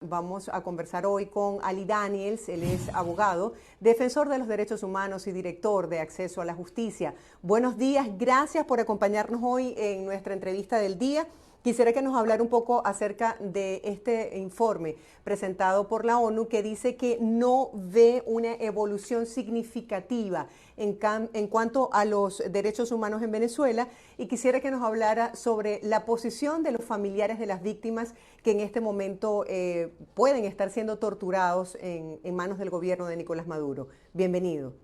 Vamos a conversar hoy con Ali Daniels, él es abogado, defensor de los derechos humanos y director de Acceso a la Justicia. Buenos días, gracias por acompañarnos hoy en nuestra entrevista del día. Quisiera que nos hablara un poco acerca de este informe presentado por la ONU que dice que no ve una evolución significativa en cuanto a los derechos humanos en Venezuela, y quisiera que nos hablara sobre la posición de los familiares de las víctimas que en este momento pueden estar siendo torturados en manos del gobierno de Nicolás Maduro. Bienvenido.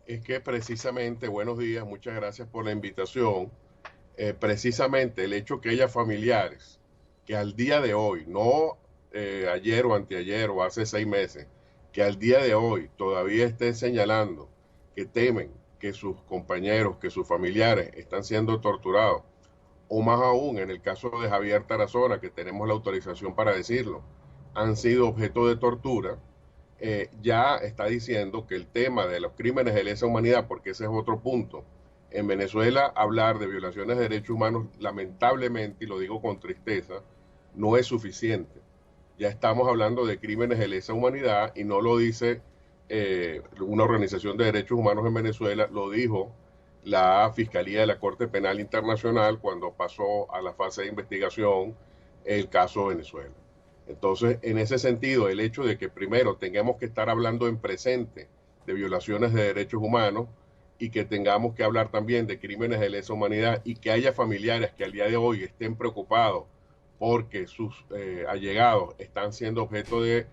Es que precisamente, buenos días, muchas gracias por la invitación. Precisamente el hecho que haya familiares que al día de hoy, no ayer o anteayer o hace 6 meses, que al día de hoy todavía estén señalando que temen que sus compañeros, que sus familiares están siendo torturados, o más aún en el caso de Javier Tarazona, que tenemos la autorización para decirlo, han sido objeto de tortura. Ya está diciendo que el tema de los crímenes de lesa humanidad, porque ese es otro punto, en Venezuela hablar de violaciones de derechos humanos, lamentablemente, y lo digo con tristeza, no es suficiente. Ya estamos hablando de crímenes de lesa humanidad y no lo dice una organización de derechos humanos en Venezuela, lo dijo la Fiscalía de la Corte Penal Internacional cuando pasó a la fase de investigación el caso Venezuela. Entonces, en ese sentido, el hecho de que primero tengamos que estar hablando en presente de violaciones de derechos humanos y que tengamos que hablar también de crímenes de lesa humanidad y que haya familiares que al día de hoy estén preocupados porque sus allegados están siendo objeto de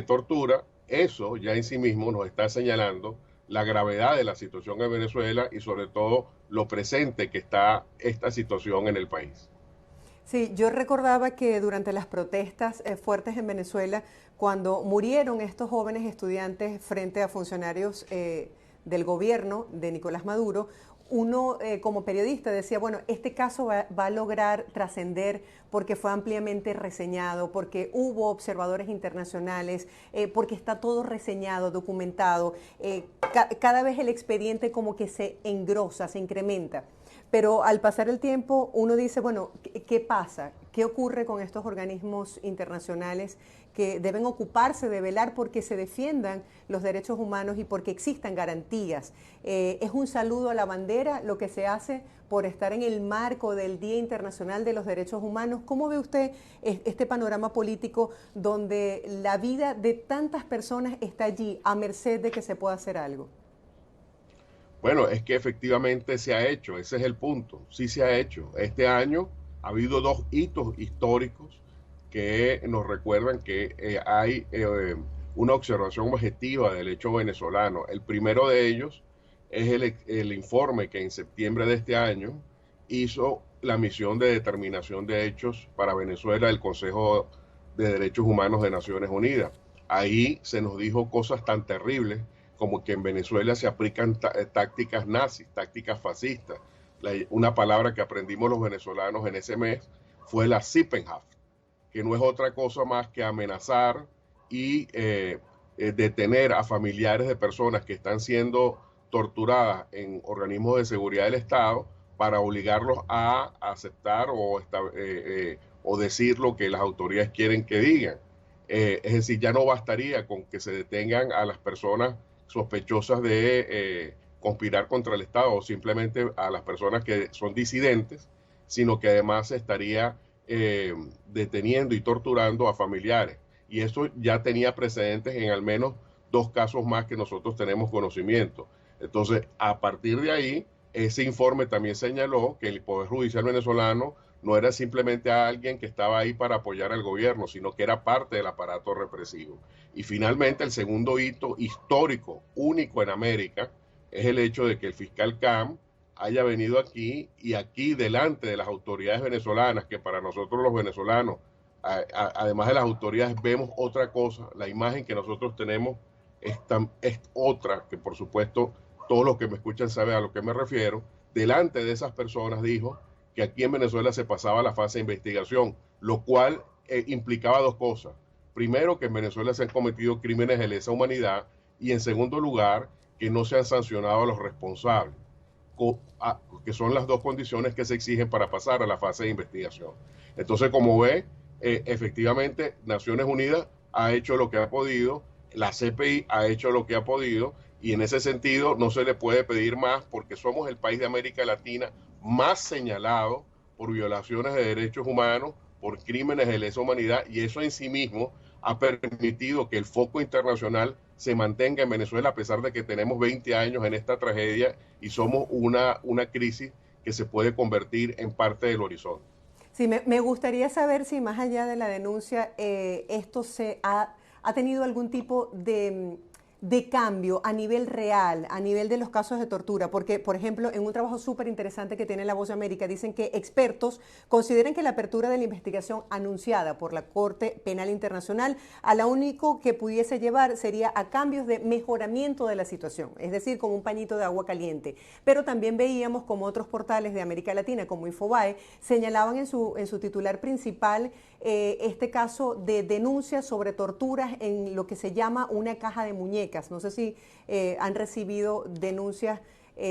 tortura, eso ya en sí mismo nos está señalando la gravedad de la situación en Venezuela y sobre todo lo presente que está esta situación en el país. Sí, yo recordaba que durante las protestas fuertes en Venezuela, cuando murieron estos jóvenes estudiantes frente a funcionarios del gobierno de Nicolás Maduro, uno como periodista decía, bueno, este caso va a lograr trascender porque fue ampliamente reseñado, porque hubo observadores internacionales, porque está todo reseñado, documentado. Cada vez el expediente como que se engrosa, se incrementa. Pero al pasar el tiempo uno dice, bueno, ¿qué pasa? ¿Qué ocurre con estos organismos internacionales que deben ocuparse de velar porque se defiendan los derechos humanos y porque existan garantías? Es un saludo a la bandera lo que se hace por estar en el marco del Día Internacional de los Derechos Humanos. ¿Cómo ve usted este panorama político donde la vida de tantas personas está allí a merced de que se pueda hacer algo? Bueno, es que efectivamente se ha hecho, ese es el punto, sí se ha hecho. Este año ha habido dos hitos históricos que nos recuerdan que hay una observación objetiva del hecho venezolano. El primero de ellos es el informe que en septiembre de este año hizo la misión de determinación de hechos para Venezuela del Consejo de Derechos Humanos de Naciones Unidas. Ahí se nos dijo cosas tan terribles como que en Venezuela se aplican tácticas nazis, tácticas fascistas. Una palabra que aprendimos los venezolanos en ese mes fue la Sippenhaft, que no es otra cosa más que amenazar y detener a familiares de personas que están siendo torturadas en organismos de seguridad del Estado para obligarlos a aceptar o decir lo que las autoridades quieren que digan. Es decir, ya no bastaría con que se detengan a las personas sospechosas de conspirar contra el Estado o simplemente a las personas que son disidentes, sino que además se estaría deteniendo y torturando a familiares. Y eso ya tenía precedentes en al menos 2 casos más que nosotros tenemos conocimiento. Entonces, a partir de ahí, ese informe también señaló que el Poder Judicial venezolano no era simplemente alguien que estaba ahí para apoyar al gobierno, sino que era parte del aparato represivo. Y finalmente, el segundo hito histórico, único en América, es el hecho de que el fiscal Cam haya venido aquí y aquí delante de las autoridades venezolanas, que para nosotros los venezolanos, además de las autoridades, vemos otra cosa. La imagen que nosotros tenemos es otra, que por supuesto todos los que me escuchan saben a lo que me refiero. Delante de esas personas dijo que aquí en Venezuela se pasaba la fase de investigación, lo cual implicaba dos cosas. Primero, que en Venezuela se han cometido crímenes de lesa humanidad y en segundo lugar, que no se han sancionado a los responsables, que son las dos condiciones que se exigen para pasar a la fase de investigación. Entonces, como ve, efectivamente Naciones Unidas ha hecho lo que ha podido, la CPI ha hecho lo que ha podido, y en ese sentido no se le puede pedir más porque somos el país de América Latina más señalado por violaciones de derechos humanos, por crímenes de lesa humanidad, y eso en sí mismo ha permitido que el foco internacional se mantenga en Venezuela a pesar de que tenemos 20 años en esta tragedia y somos una crisis que se puede convertir en parte del horizonte. Sí, me gustaría saber si más allá de la denuncia, esto ha tenido algún tipo de cambio a nivel real, a nivel de los casos de tortura, porque, por ejemplo, en un trabajo súper interesante que tiene La Voz de América, dicen que expertos consideran que la apertura de la investigación anunciada por la Corte Penal Internacional a lo único que pudiese llevar sería a cambios de mejoramiento de la situación, es decir, como un pañito de agua caliente. Pero también veíamos como otros portales de América Latina, como Infobae, señalaban en su titular principal este caso de denuncias sobre torturas en lo que se llama una caja de muñecas. No sé si han recibido denuncias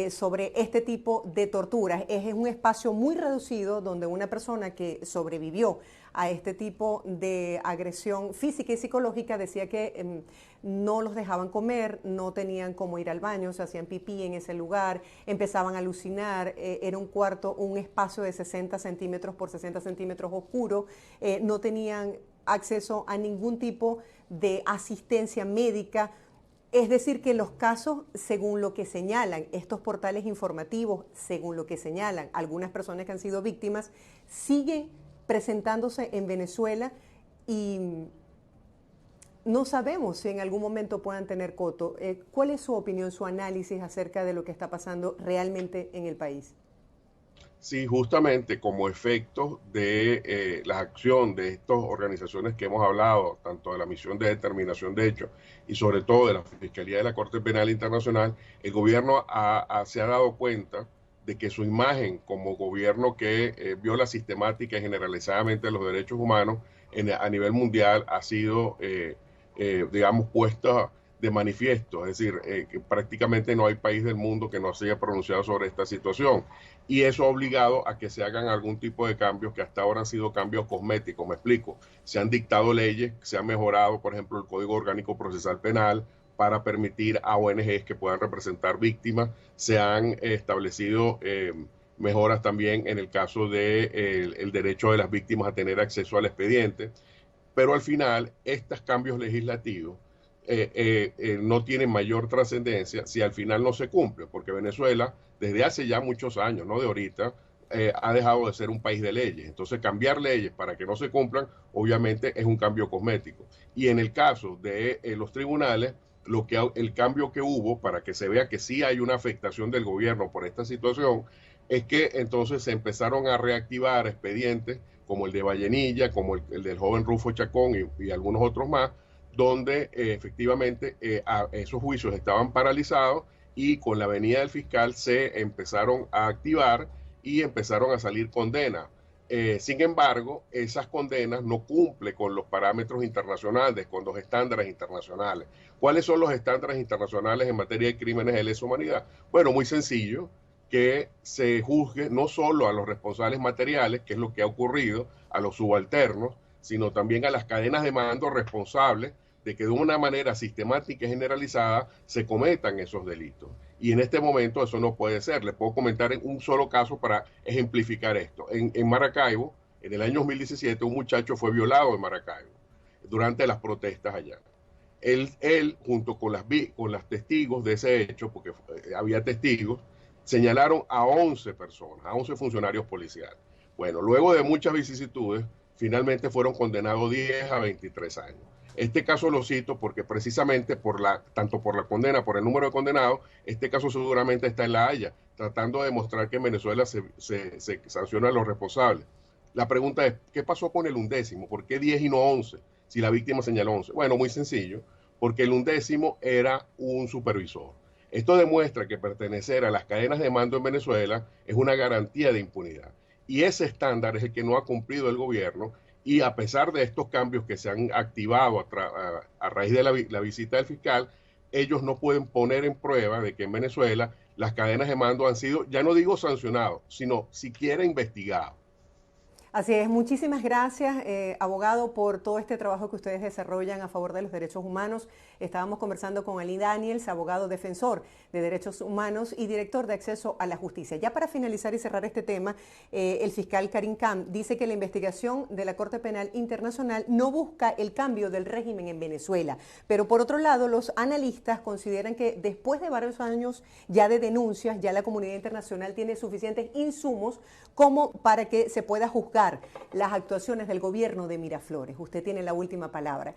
sobre este tipo de torturas. Es un espacio muy reducido donde una persona que sobrevivió a este tipo de agresión física y psicológica decía que no los dejaban comer, no tenían cómo ir al baño, se hacían pipí en ese lugar, empezaban a alucinar, era un cuarto, un espacio de 60 centímetros por 60 centímetros oscuro, no tenían acceso a ningún tipo de asistencia médica. Es decir, que los casos, según lo que señalan estos portales informativos, según lo que señalan algunas personas que han sido víctimas, siguen presentándose en Venezuela y no sabemos si en algún momento puedan tener coto. ¿Cuál es su opinión, su análisis acerca de lo que está pasando realmente en el país? Sí, justamente como efecto de la acción de estas organizaciones que hemos hablado, tanto de la misión de determinación de hechos y sobre todo de la Fiscalía de la Corte Penal Internacional, el gobierno se ha dado cuenta de que su imagen como gobierno que viola sistemática y generalizadamente los derechos humanos a nivel mundial ha sido, digamos, puesta de manifiesto, es decir, que prácticamente no hay país del mundo que no se haya pronunciado sobre esta situación. Y eso ha obligado a que se hagan algún tipo de cambios que hasta ahora han sido cambios cosméticos. Me explico. Se han dictado leyes, se ha mejorado, por ejemplo, el Código Orgánico Procesal Penal para permitir a ONGs que puedan representar víctimas. Se han establecido mejoras también en el caso de el derecho de las víctimas a tener acceso al expediente. Pero al final, estos cambios legislativos no tienen mayor trascendencia si al final no se cumple, porque Venezuela desde hace ya muchos años, no de ahorita, ha dejado de ser un país de leyes. Entonces cambiar leyes para que no se cumplan, obviamente es un cambio cosmético. Y en el caso de los tribunales, el cambio que hubo para que se vea que sí hay una afectación del gobierno por esta situación, es que entonces se empezaron a reactivar expedientes como el de Vallenilla, como el del joven Rufo Chacón y algunos otros más, donde efectivamente esos juicios estaban paralizados y con la venida del fiscal se empezaron a activar y empezaron a salir condenas. Sin embargo, esas condenas no cumplen con los parámetros internacionales, con los estándares internacionales. ¿Cuáles son los estándares internacionales en materia de crímenes de lesa humanidad? Bueno, muy sencillo, que se juzgue no solo a los responsables materiales, que es lo que ha ocurrido, a los subalternos, sino también a las cadenas de mando responsables de que de una manera sistemática y generalizada se cometan esos delitos. Y en este momento eso no puede ser. Les puedo comentar en un solo caso para ejemplificar esto. En Maracaibo, en el año 2017, un muchacho fue violado en Maracaibo durante las protestas allá. Él junto con las testigos de ese hecho, porque había testigos, señalaron a 11 personas, a 11 funcionarios policiales. Bueno, luego de muchas vicisitudes, finalmente fueron condenados 10 a 23 años. Este caso lo cito porque precisamente tanto por la condena, por el número de condenados, este caso seguramente está en La Haya, tratando de demostrar que en Venezuela se sanciona a los responsables. La pregunta es, ¿qué pasó con el 11º? ¿Por qué 10 y no 11? Si la víctima señaló 11. Bueno, muy sencillo, porque el 11º era un supervisor. Esto demuestra que pertenecer a las cadenas de mando en Venezuela es una garantía de impunidad. Y ese estándar es el que no ha cumplido el gobierno, y a pesar de estos cambios que se han activado a raíz de la visita del fiscal, ellos no pueden poner en prueba de que en Venezuela las cadenas de mando han sido, ya no digo sancionados, sino siquiera investigados. Así es, muchísimas gracias, abogado, por todo este trabajo que ustedes desarrollan a favor de los derechos humanos. Estábamos conversando con Ali Daniels, abogado defensor de derechos humanos y director de acceso a la justicia. Ya para finalizar y cerrar este tema, el fiscal Karim Khan dice que la investigación de la Corte Penal Internacional no busca el cambio del régimen en Venezuela. Pero por otro lado, los analistas consideran que después de varios años ya de denuncias, ya la comunidad internacional tiene suficientes insumos como para que se pueda juzgar las actuaciones del gobierno de Miraflores. Usted tiene la última palabra.